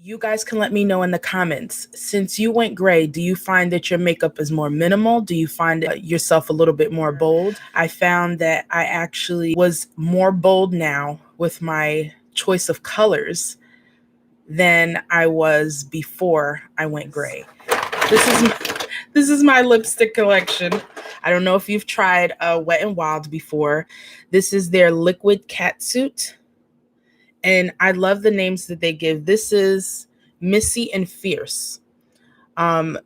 You guys can let me know in the comments. Since you went gray, do you find that your makeup is more minimal? Do you find yourself a little bit more bold? I found that I actually was more bold now with my choice of colors than I was before I went gray. This is my lipstick collection. I don't know if you've tried Wet n Wild before. This is their liquid catsuit. And I love the names that they give. This is Missy and Fierce.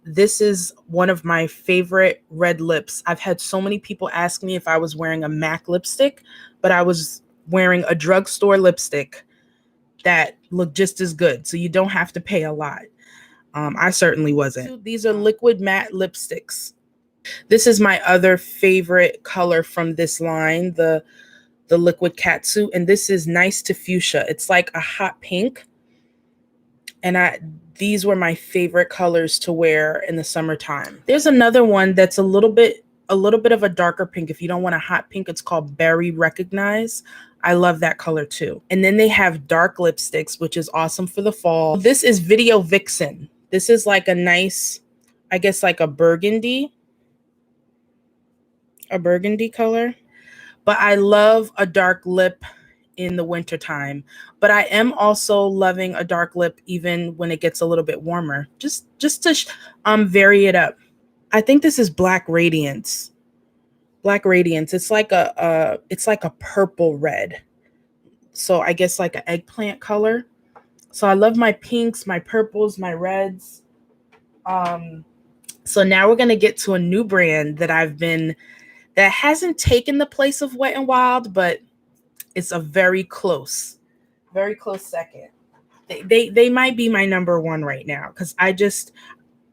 This is one of my favorite red lips. I've had so many people ask me if I was wearing a MAC lipstick, but I was wearing a drugstore lipstick that looked just as good. So you don't have to pay a lot. I certainly wasn't. These are liquid matte lipsticks. This is my other favorite color from this line, the liquid catsuit, and this is Nice to Fuchsia. It's like a hot pink, and these were my favorite colors to wear in the summertime. There's another one that's a little bit of a darker pink. If you don't want a hot pink, it's called Berry Recognize. I love that color too. And then they have dark lipsticks, which is awesome for the fall. This is Video Vixen. This is like a nice, I guess like a burgundy color. But I love a dark lip in the wintertime. But I am also loving a dark lip even when it gets a little bit warmer. Just to vary it up. I think this is Black Radiance. Black Radiance. It's like a purple red. So I guess like an eggplant color. So I love my pinks, my purples, my reds. So now we're gonna get to a new brand that that hasn't taken the place of Wet n Wild, but it's a very close second. They might be my number one right now because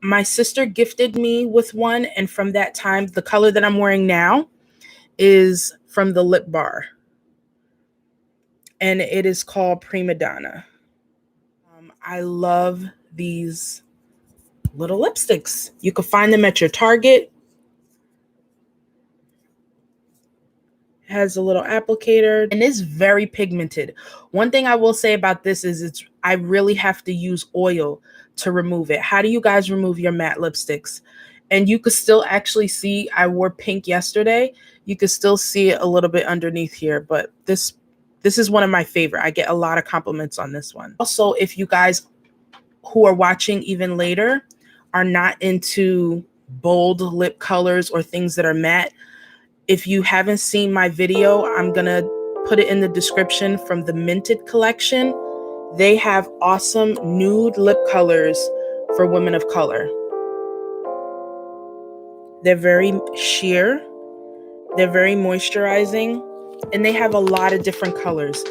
my sister gifted me with one, and from that time, the color that I'm wearing now is from the Lip Bar, and it is called Prima Donna. I love these little lipsticks. You can find them at your Target. Has a little applicator and is very pigmented. One thing I will say about this is I really have to use oil to remove it. How do you guys remove your matte lipsticks? And you could still actually see, I wore pink yesterday. You could still see it a little bit underneath here, but this is one of my favorite. I get a lot of compliments on this one. Also, if you guys who are watching even later are not into bold lip colors or things that are matte, if you haven't seen my video, I'm going to put it in the description from the Minted collection. They have awesome nude lip colors for women of color. They're very sheer. They're very moisturizing. And they have a lot of different colors.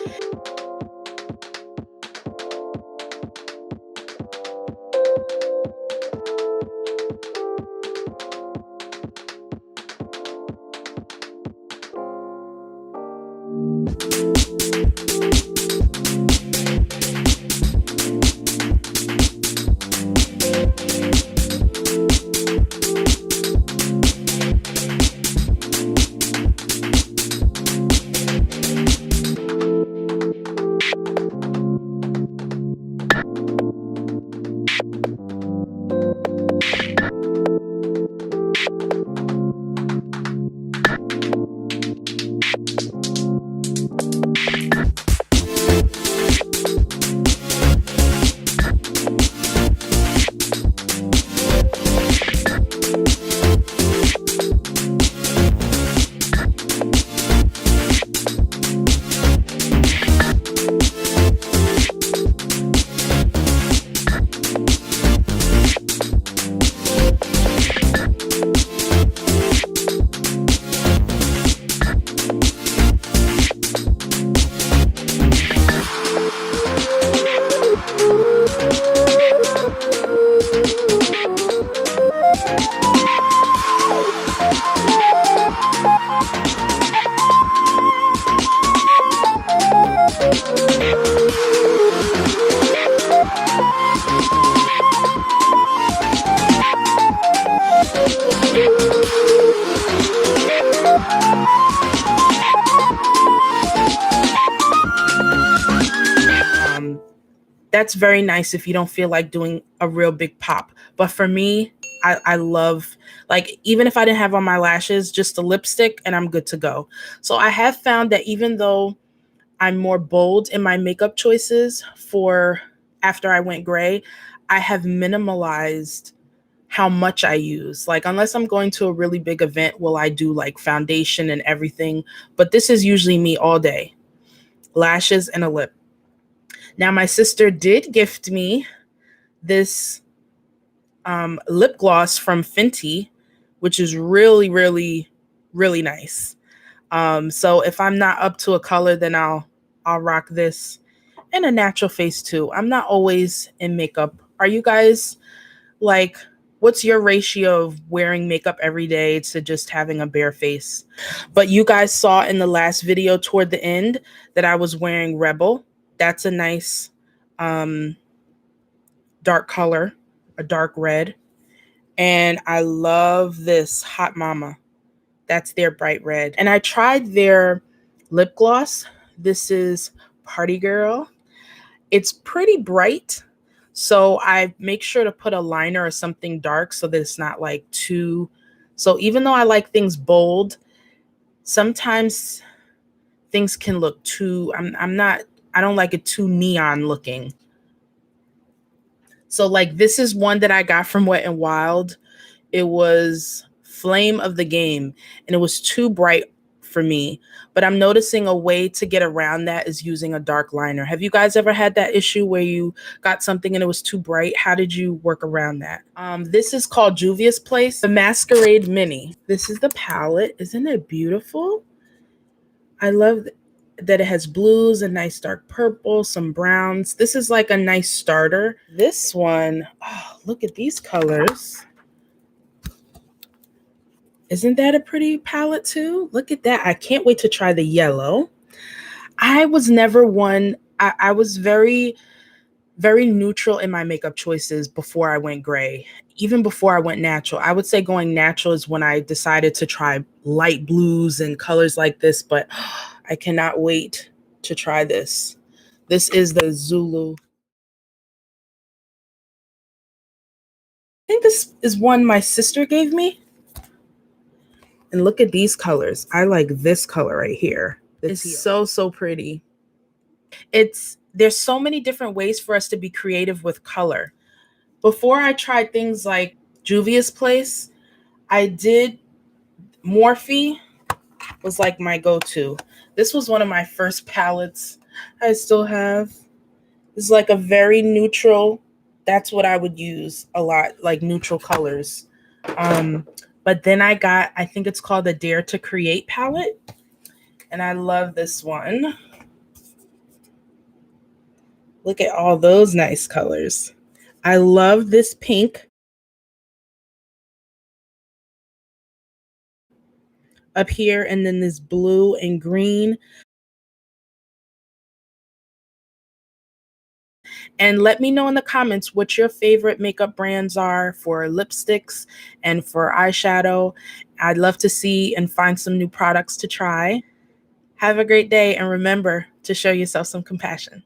That's very nice if you don't feel like doing a real big pop. But for me, I love, like, even if I didn't have on my lashes, just a lipstick and I'm good to go. So I have found that even though I'm more bold in my makeup choices for after I went gray, I have minimalized how much I use. Like, unless I'm going to a really big event, will I do like foundation and everything? But this is usually me all day, lashes and a lip. Now, my sister did gift me this lip gloss from Fenty, which is really, really, really nice. So if I'm not up to a color, then I'll rock this, and a natural face too. I'm not always in makeup. Are you guys like, what's your ratio of wearing makeup every day to just having a bare face? But you guys saw in the last video toward the end that I was wearing Rebel. That's a nice dark color, a dark red. And I love this Hot Mama. That's their bright red. And I tried their lip gloss. This is Party Girl. It's pretty bright, so I make sure to put a liner or something dark so that it's not like too. So even though I like things bold, sometimes things can look too, I don't like it too neon looking. So like this is one that I got from Wet n Wild. It was Flame of the Game, and it was too bright for me. But I'm noticing a way to get around that is using a dark liner. Have you guys ever had that issue where you got something and it was too bright? How did you work around that? This is called Juvia's Place, the Masquerade Mini. This is the palette. Isn't it beautiful? I love that it has blues, a nice dark purple, some browns. This is like a nice starter. This one, oh, look at these colors. Isn't that a pretty palette too? Look at that. I can't wait to try the yellow. I was never one, I was very, very neutral in my makeup choices before I went gray. Even before I went natural. I would say going natural is when I decided to try light blues and colors like this, but I cannot wait to try this. This is the Zulu. I think this is one my sister gave me. And look at these colors. I like this color right here. It's so pretty. There's so many different ways for us to be creative with color. Before I tried things like Juvia's Place, I did Morphe was like my go-to. This was one of my first palettes I still have. It's like a very neutral, that's what I would use a lot, like neutral colors. But then I think it's called the Dare to Create palette. And I love this one. Look at all those nice colors. I love this pink up here, and then this blue and green. And let me know in the comments what your favorite makeup brands are for lipsticks and for eyeshadow. I'd love to see and find some new products to try. Have a great day, and remember to show yourself some compassion.